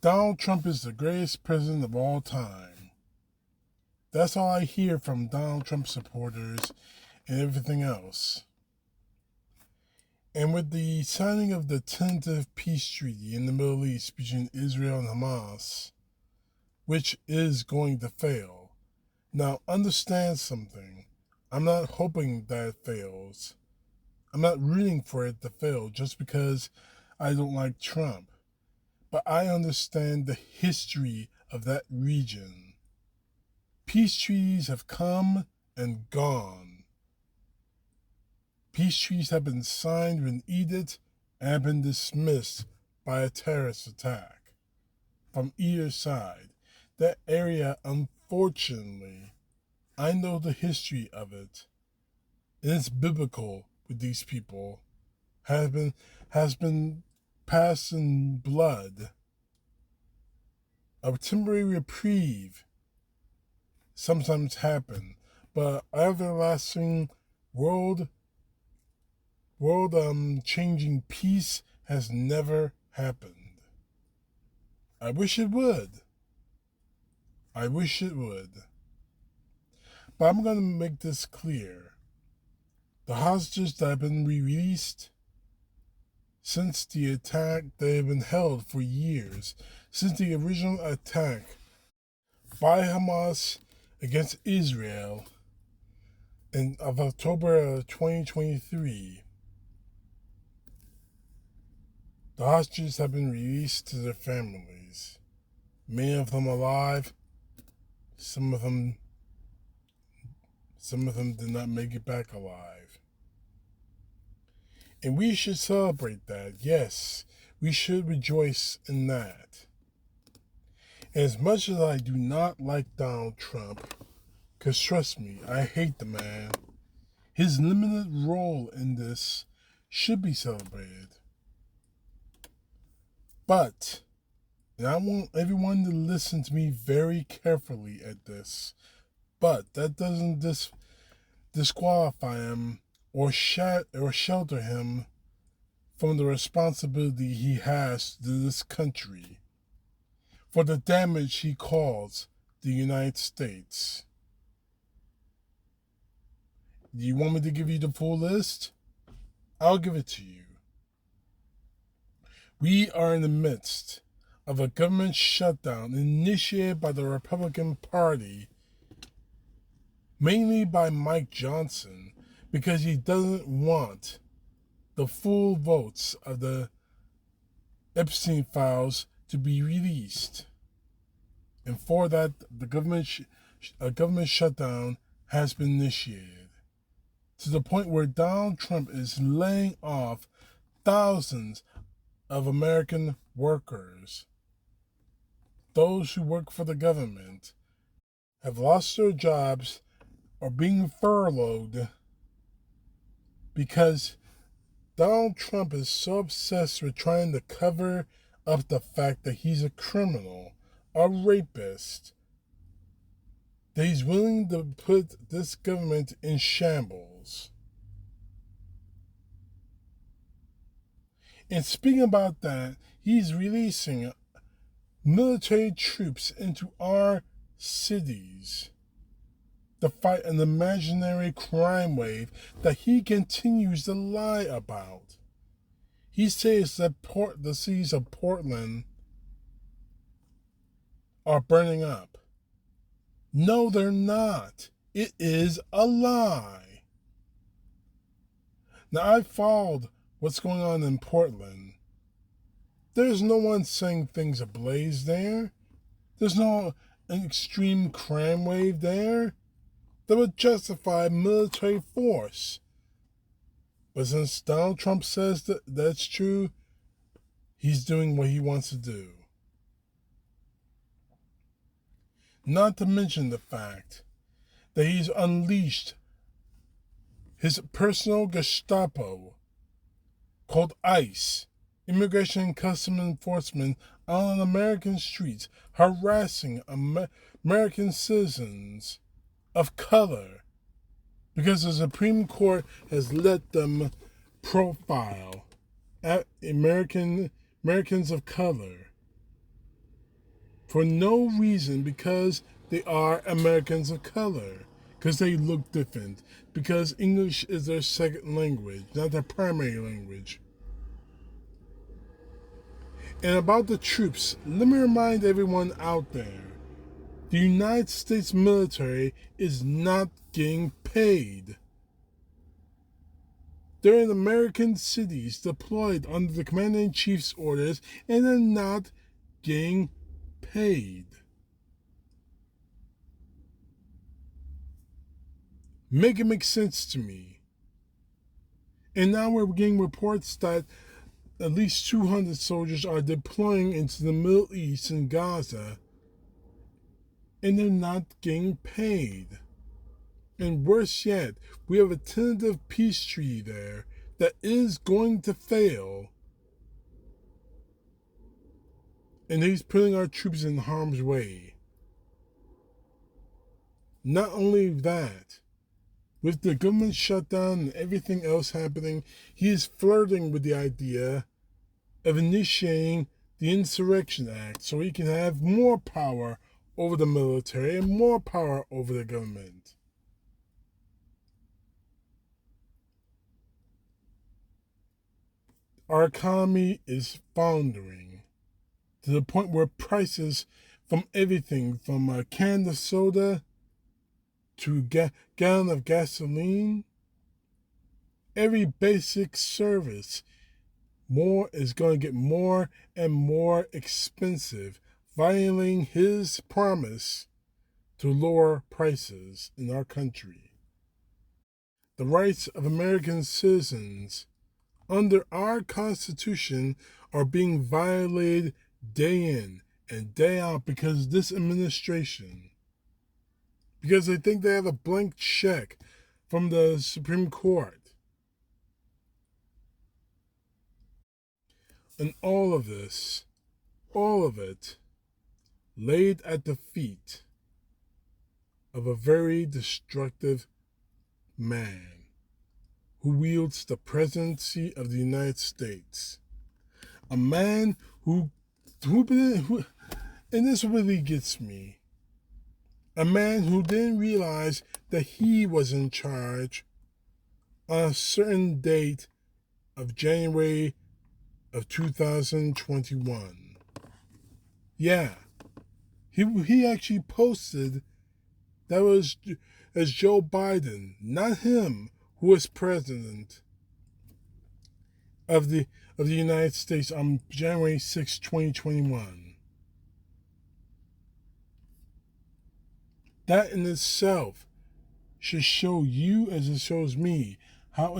Donald Trump is the greatest president of all time. That's all I hear from Donald Trump supporters and everything else. And with the signing of the tentative peace treaty in the Middle East between Israel and Hamas, which is going to fail. Now, understand something. I'm not hoping that it fails. I'm not rooting for it to fail just because I don't like Trump. But I understand the history of that region. Peace treaties have come and gone. Peace treaties have been signed with an edict and have been dismissed by a terrorist attack from either side. That area, unfortunately, I know the history of it, and it's biblical with these people, has been passed in blood. A temporary reprieve sometimes happen, but everlasting world changing peace has never happened. I wish it would. But I'm going to make this clear. The hostages that have been released since the attack, they have been held for years, since the original attack by Hamas against Israel of October 2023. The hostages have been released to their families. Many of them alive. Some of them did not make it back alive. And we should celebrate that. Yes, we should rejoice in that. As much as I do not like Donald Trump, because trust me, I hate the man, his limited role in this should be celebrated. But, and I want everyone to listen to me very carefully at this, but that doesn't disqualify him or shelter him from the responsibility he has to this country for the damage he caused the United States. Do you want me to give you the full list? I'll give it to you. We are in the midst of a government shutdown initiated by the Republican Party, mainly by Mike Johnson, because he doesn't want the full votes of the Epstein files to be released. And for that, the government shutdown has been initiated, to the point where Donald Trump is laying off thousands of American workers. Those who work for the government have lost their jobs or being furloughed because Donald Trump is so obsessed with trying to cover up the fact that he's a criminal, a rapist, that he's willing to put this government in shambles. And speaking about that, he's releasing military troops into our cities to fight an imaginary crime wave that he continues to lie about. He says that the cities of Portland are burning up. No, they're not. It is a lie. Now, I followed what's going on in Portland. There's no one saying things ablaze there. There's no extreme crime wave there that would justify military force. But since Donald Trump says that that's true, he's doing what he wants to do. Not to mention the fact that he's unleashed his personal Gestapo called ICE, Immigration and Customs Enforcement, on American streets, harassing American citizens of color because the Supreme Court has let them profile Americans of color for no reason, because they are Americans of color, because they look different, because English is their second language, not their primary language. And about the troops, let me remind everyone out there, the United States military is not getting paid. They're in American cities deployed under the Commander-in-Chief's orders, and they're not getting paid. Make it make sense to me. And now we're getting reports that at least 200 soldiers are deploying into the Middle East and Gaza, and they're not getting paid. And worse yet, we have a tentative peace treaty there that is going to fail. And he's putting our troops in harm's way. Not only that, with the government shutdown and everything else happening, he is flirting with the idea of initiating the Insurrection Act so he can have more power over the military and more power over the government. Our economy is foundering to the point where prices from everything from a can of soda to a gallon of gasoline, every basic service is going to get more and more expensive, violating his promise to lower prices in our country. The rights of American citizens under our Constitution are being violated day in and day out because of this administration. Because they think they have a blank check from the Supreme Court. And all of this, all of it, laid at the feet of a very destructive man who wields the presidency of the United States. A man who and this really gets me, a man who didn't realize that he was in charge on a certain date of January of 2021. Yeah, he actually posted that was as Joe Biden, not him, who was president of the United States on January 6, 2021. That in itself should show you, as it shows me, how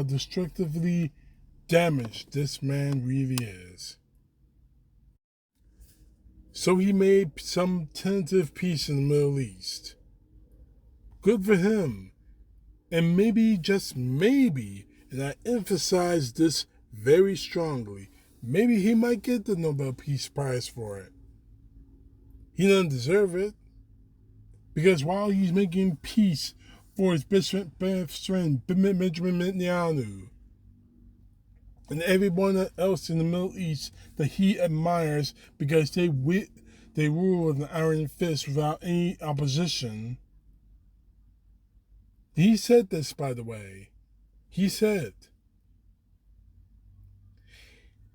destructively damaged this man really is. So he made some tentative peace in the Middle East. Good for him. And maybe, just maybe, and I emphasize this very strongly, maybe he might get the Nobel Peace Prize for it. He doesn't deserve it. Because while he's making peace for his best friend Benjamin Netanyahu and everyone else in the Middle East that he admires because they rule with an iron fist without any opposition. He said this, by the way. He said,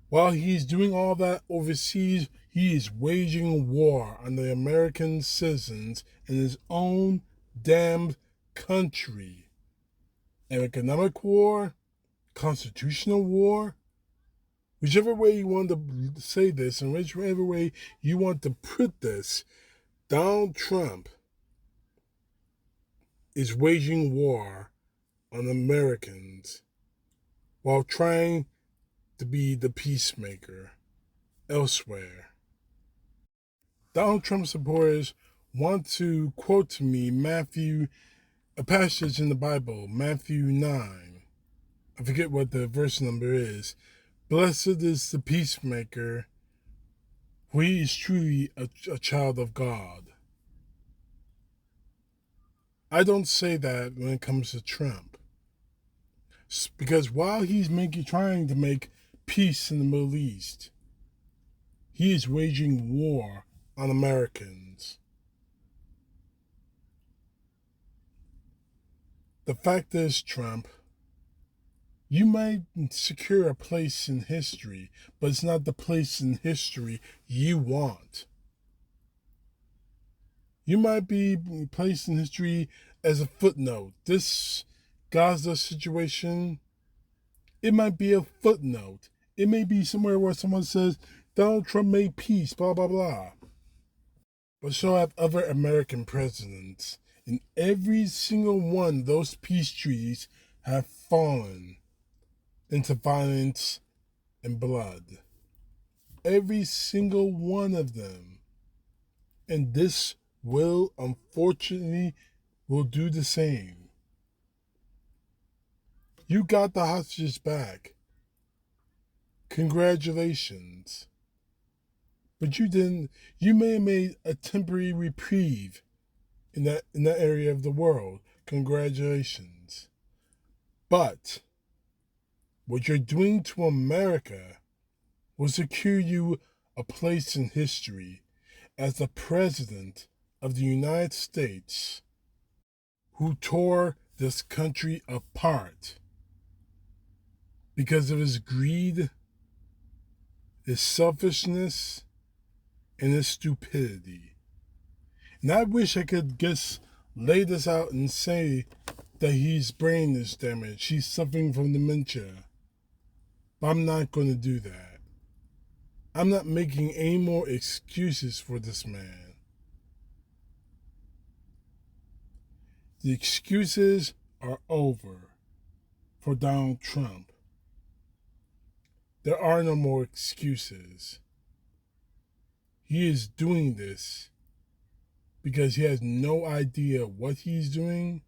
while he's doing all that overseas, he is waging war on the American citizens in his own damned country. An economic war, constitutional war, whichever way you want to say this and whichever way you want to put this, Donald Trump is waging war on Americans while trying to be the peacemaker elsewhere. Donald Trump supporters want to quote to me a passage in the Bible, Matthew 9. I forget what the verse number is. Blessed is the peacemaker, for he is truly a child of God. I don't say that when it comes to Trump. Because while he's trying to make peace in the Middle East, He is waging war on Americans. The fact is, Trump, you might secure a place in history, but it's not the place in history you want. You might be placed in history as a footnote. This Gaza situation, it might be a footnote. It may be somewhere where someone says, Donald Trump made peace, blah, blah, blah. But so have other American presidents. And every single one of those peace treaties have fallen into violence and blood. Every single one of them. And this will, unfortunately, will do the same. You got the hostages back. Congratulations. But you didn't. You may have made a temporary reprieve in that area of the world. Congratulations. But what you're doing to America will secure you a place in history as the president of the United States who tore this country apart because of his greed, his selfishness, and his stupidity. And I wish I could just lay this out and say that he's brain is damaged, he's suffering from dementia. But I'm not going to do that. I'm not making any more excuses for this man. The excuses are over for Donald Trump. There are no more excuses. He is doing this because he has no idea what he's doing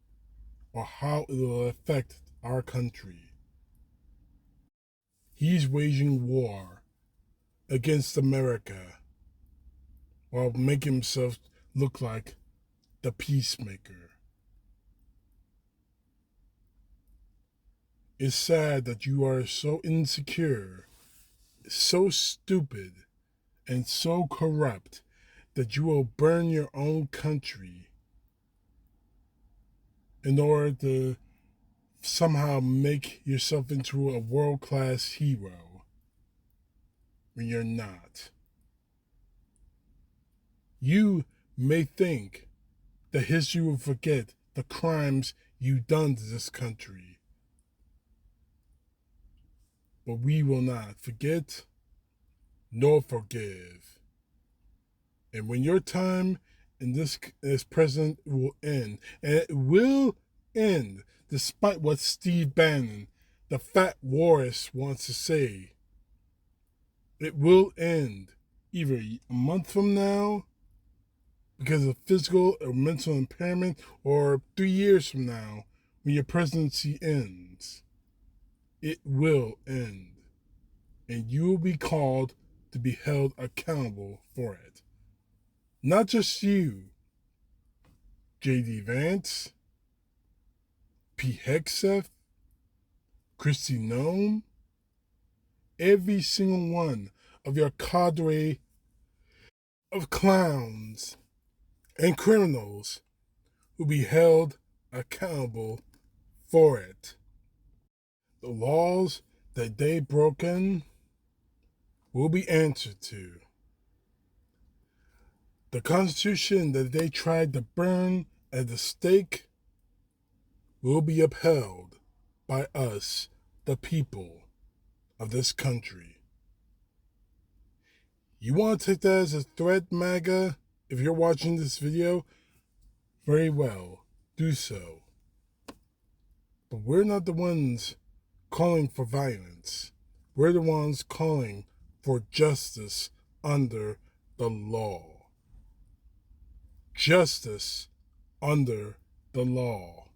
or how it will affect our country. He's waging war against America while making himself look like the peacemaker. It's sad that you are so insecure, so stupid, and so corrupt that you will burn your own country in order to somehow make yourself into a world-class hero when you're not. You may think that history will forget the crimes you've done to this country, but we will not forget nor forgive. And when your time in this as president will end, and it will end despite what Steve Bannon, the fat walrus, wants to say, it will end either a month from now because of physical or mental impairment, or 3 years from now when your presidency ends. It will end. And you will be called to be held accountable for it. Not just you, J.D. Vance, P. Hegseth, Kristi Noem, every single one of your cadre of clowns and criminals will be held accountable for it. The laws that they broken will be answered to. The Constitution that they tried to burn at the stake will be upheld by us, the people of this country. You want to take that as a threat, MAGA? If you're watching this video, very well, do so. But we're not the ones calling for violence. We're the ones calling for justice under the law. Justice under the law.